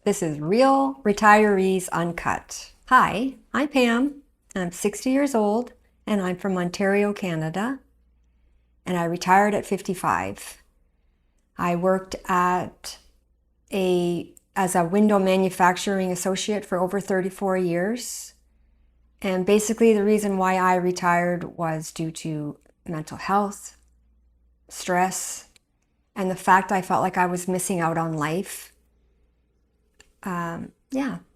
This is Real Retirees Uncut. Hi, I'm Pam, and I'm 60 years old, and I'm from Ontario, Canada, and I retired at 55. I worked as a window manufacturing associate for over 34 years, and basically the reason why I retired was due to mental health, stress, and the fact I felt like I was missing out on life.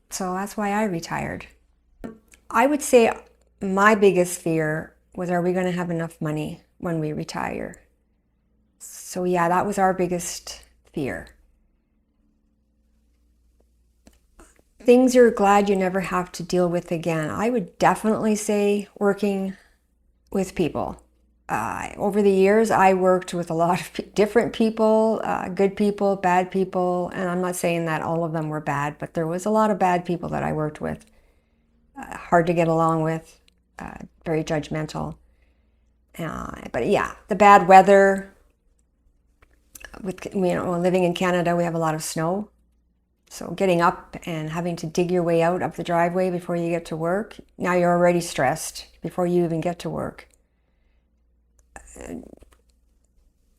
So that's why I retired. I would say my biggest fear was, are we going to have enough money when we retire? So yeah, that was our biggest fear. Things you're glad you never have to deal with again. I would definitely say working with people. Over the years, I worked with a lot of different people, good people, bad people, and I'm not saying that all of them were bad, but there was a lot of bad people that I worked with. Hard to get along with, very judgmental. But yeah, the bad weather. Living in Canada, we have a lot of snow. So getting up and having to dig your way out of the driveway before you get to work, now you're already stressed before you even get to work.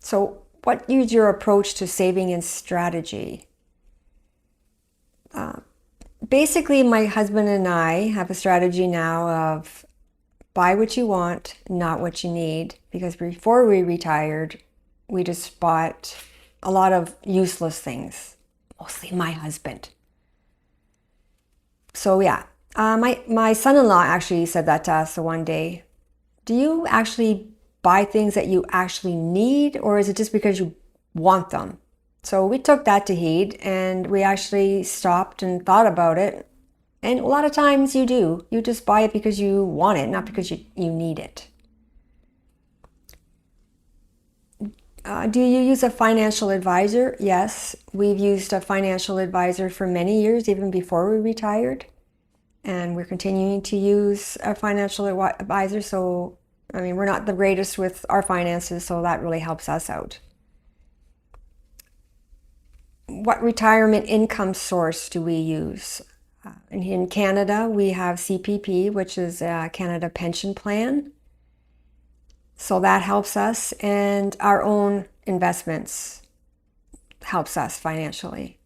So what is your approach to saving and strategy? Basically, my husband and I have a strategy now of buy what you want, not what you need. Because before we retired, we just bought a lot of useless things, mostly my husband. So yeah, my son-in-law actually said that to us one day. Do you actually buy things that you actually need, or is it just because you want them? So we took that to heed, and we actually stopped and thought about it. And a lot of times you do. You just buy it because you want it, not because you need it. Do you use a financial advisor? Yes, we've used a financial advisor for many years, even before we retired. And we're continuing to use a financial advisor. So, we're not the greatest with our finances, so that really helps us out. What retirement income source do we use? In Canada, we have CPP, which is a Canada Pension Plan. So that helps us, and our own investments helps us financially.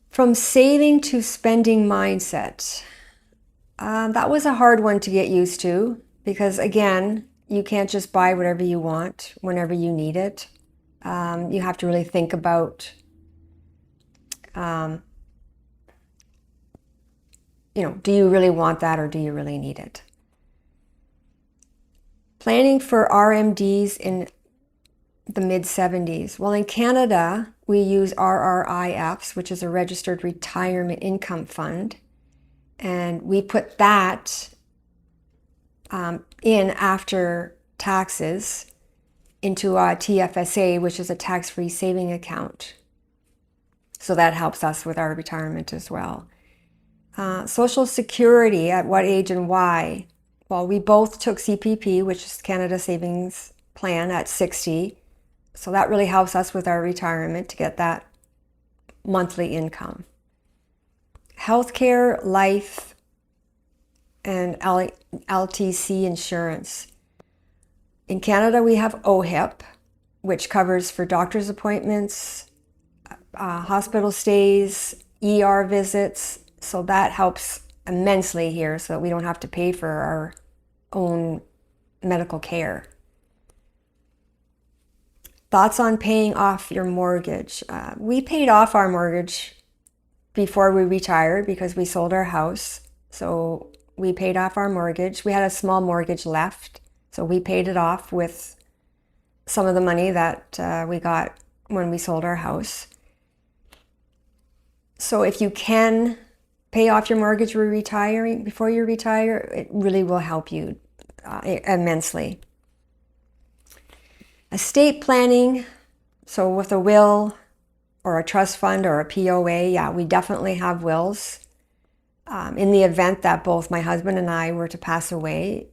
From saving to spending mindset. That was a hard one to get used to because, again, you can't just buy whatever you want whenever you need it. You have to really think about, do you really want that or do you really need it? Planning for RMDs in the mid-70s. Well, in Canada, we use RRIFs, which is a Registered Retirement Income Fund. And we put that in after taxes into a TFSA, which is a tax-free saving account. So that helps us with our retirement as well. Social Security, at what age and why? Well, we both took CPP, which is Canada Savings Plan, at 60. So that really helps us with our retirement to get that monthly income. Healthcare, life, and LTC insurance. In Canada, we have OHIP, which covers for doctor's appointments, hospital stays, ER visits. So that helps immensely here so that we don't have to pay for our own medical care. Thoughts on paying off your mortgage. We paid off our mortgage before we retired because we sold our house. So we paid off our mortgage. We had a small mortgage left. So we paid it off with some of the money that we got when we sold our house. So if you can pay off your mortgage before you retire, it really will help you immensely. Estate planning, so with a will or a trust fund or a POA, yeah, we definitely have wills. In the event that both my husband and I were to pass away,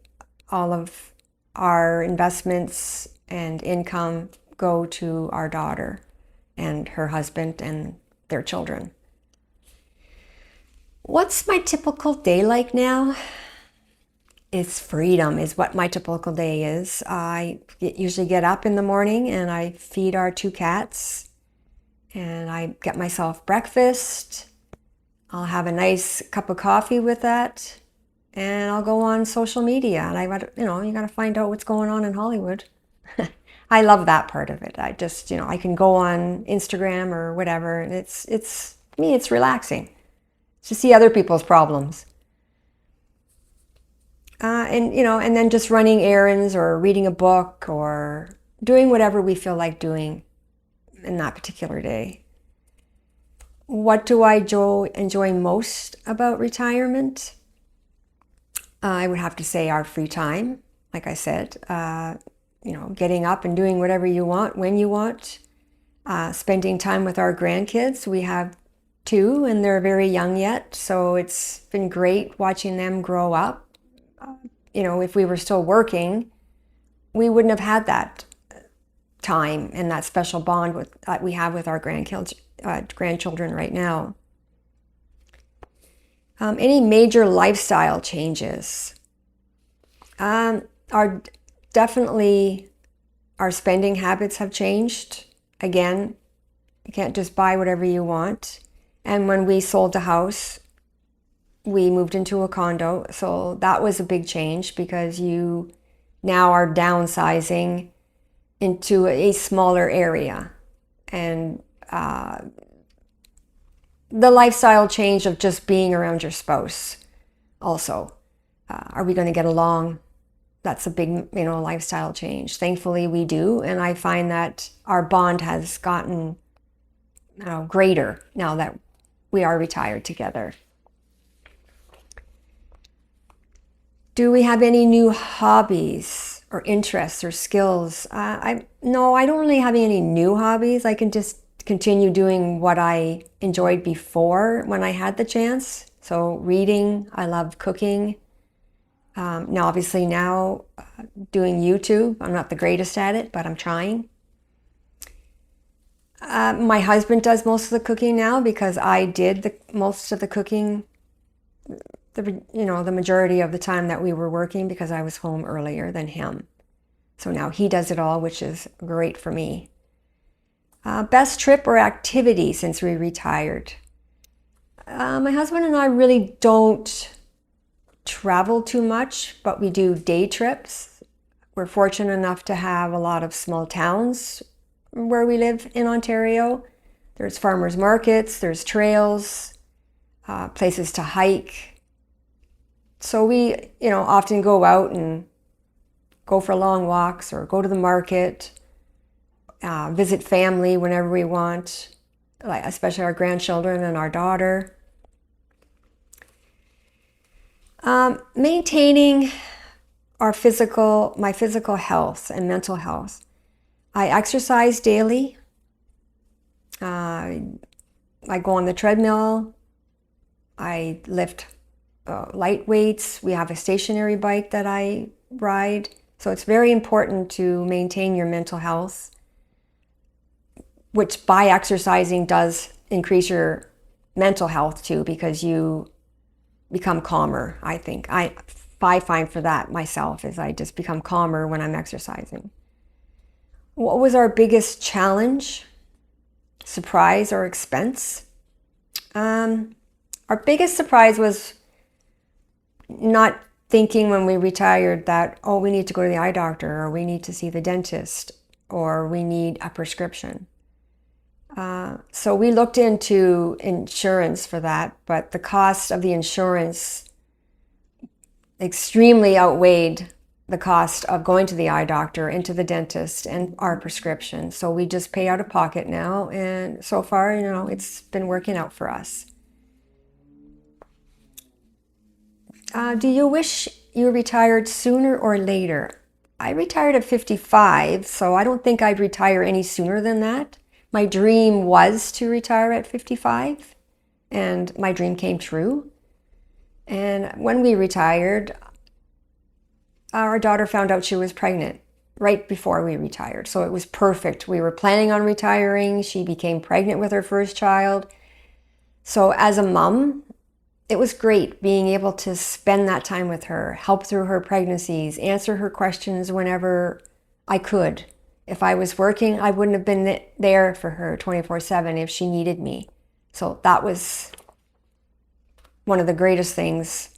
all of our investments and income go to our daughter and her husband, and their children. What's my typical day like now? It's freedom is what my typical day is. I usually get up in the morning and I feed our 2 cats and I get myself breakfast. I'll have a nice cup of coffee with that and I'll go on social media and you got to find out what's going on in Hollywood. I love that part of it. I just, I can go on Instagram or whatever and it's me, it's relaxing to see other people's problems. And then just running errands or reading a book or doing whatever we feel like doing in that particular day. What do I enjoy most about retirement? I would have to say our free time, like I said, getting up and doing whatever you want, when you want, spending time with our grandkids. We have 2 and they're very young yet, so it's been great watching them grow up. If we were still working, we wouldn't have had that time and that special bond that we have with our grandchildren right now. Any major lifestyle changes? Definitely our spending habits have changed. Again, you can't just buy whatever you want. And when we sold the house, we moved into a condo, so that was a big change because you now are downsizing into a smaller area. And the lifestyle change of just being around your spouse also. Are we going to get along? That's a big, lifestyle change. Thankfully, we do, and I find that our bond has gotten greater now that we are retired together. Do we have any new hobbies or interests or skills? No, I don't really have any new hobbies. I can just continue doing what I enjoyed before when I had the chance. So reading, I love cooking. Now, obviously doing YouTube. I'm not the greatest at it, but I'm trying. My husband does most of the cooking now because I did most of the cooking the majority of the time that we were working because I was home earlier than him. So now he does it all, which is great for me. Best trip or activity since we retired? My husband and I really don't travel too much, but we do day trips. We're fortunate enough to have a lot of small towns where we live in Ontario. There's farmers markets, there's trails, places to hike. So we, often go out and go for long walks or go to the market, visit family whenever we want, like especially our grandchildren and our daughter. Maintaining my physical health and mental health. I exercise daily. I go on the treadmill. I lift light weights. We have a stationary bike that I ride. So it's very important to maintain your mental health, which by exercising does increase your mental health too, because you become calmer, I think. I find for that myself is I just become calmer when I'm exercising. What was our biggest challenge, surprise, or expense? Our biggest surprise was not thinking when we retired that, we need to go to the eye doctor, or we need to see the dentist, or we need a prescription. So we looked into insurance for that, but the cost of the insurance extremely outweighed the cost of going to the eye doctor and to the dentist and our prescription. So we just pay out of pocket now, and so far, it's been working out for us. Do you wish you retired sooner or later? I retired at 55, so I don't think I'd retire any sooner than that. My dream was to retire at 55, and my dream came true. And when we retired, our daughter found out she was pregnant right before we retired. So it was perfect. We were planning on retiring. She became pregnant with her first child. So as a mom, it was great being able to spend that time with her, help through her pregnancies, answer her questions whenever I could. If I was working, I wouldn't have been there for her 24/7 if she needed me. So that was one of the greatest things.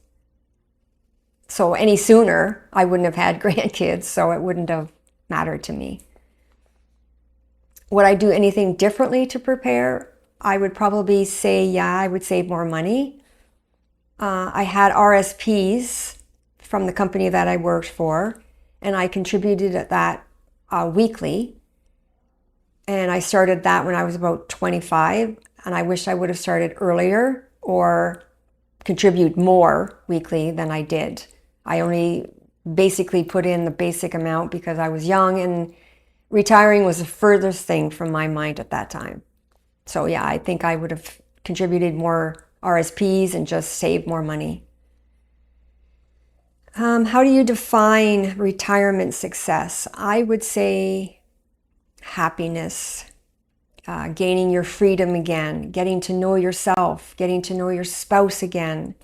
So any sooner, I wouldn't have had grandkids, so it wouldn't have mattered to me. Would I do anything differently to prepare? I would probably say, yeah, I would save more money. I had RSPs from the company that I worked for, and I contributed at that weekly. And I started that when I was about 25, and I wish I would have started earlier or contribute more weekly than I did. I only basically put in the basic amount because I was young, and retiring was the furthest thing from my mind at that time. So yeah, I think I would have contributed more RSPs and just saved more money. How do you define retirement success? I would say happiness, gaining your freedom again, getting to know yourself, getting to know your spouse again.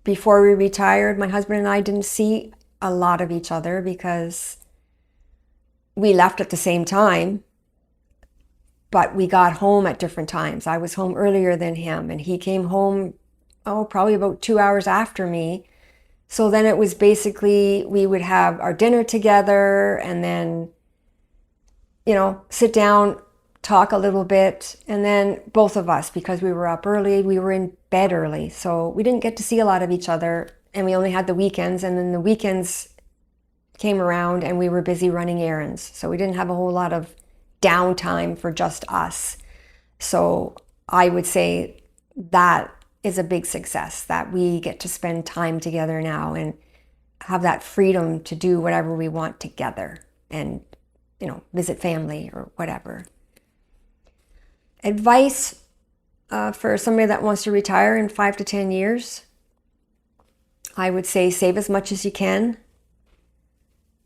Before we retired, my husband and I didn't see a lot of each other because we left at the same time, but we got home at different times. I was home earlier than him, and he came home, probably about 2 hours after me. So then it was basically, we would have our dinner together and then, sit down, talk a little bit, and then both of us, because we were up early, we were in bed early. So we didn't get to see a lot of each other, and we only had the weekends, and then the weekends came around and we were busy running errands. So we didn't have a whole lot of downtime for just us. So I would say that is a big success, that we get to spend time together now and have that freedom to do whatever we want together and, visit family or whatever. Advice for somebody that wants to retire in 5 to 10 years, I would say save as much as you can.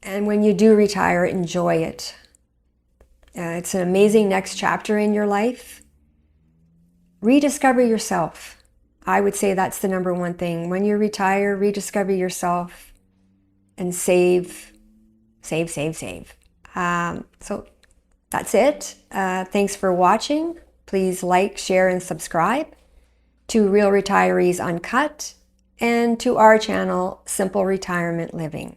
And when you do retire, enjoy it. It's an amazing next chapter in your life. Rediscover yourself. I would say that's the number one thing. When you retire, rediscover yourself and save. So that's it. Thanks for watching. Please like, share, and subscribe to Real Retirees Uncut and to our channel, Simple Retirement Living.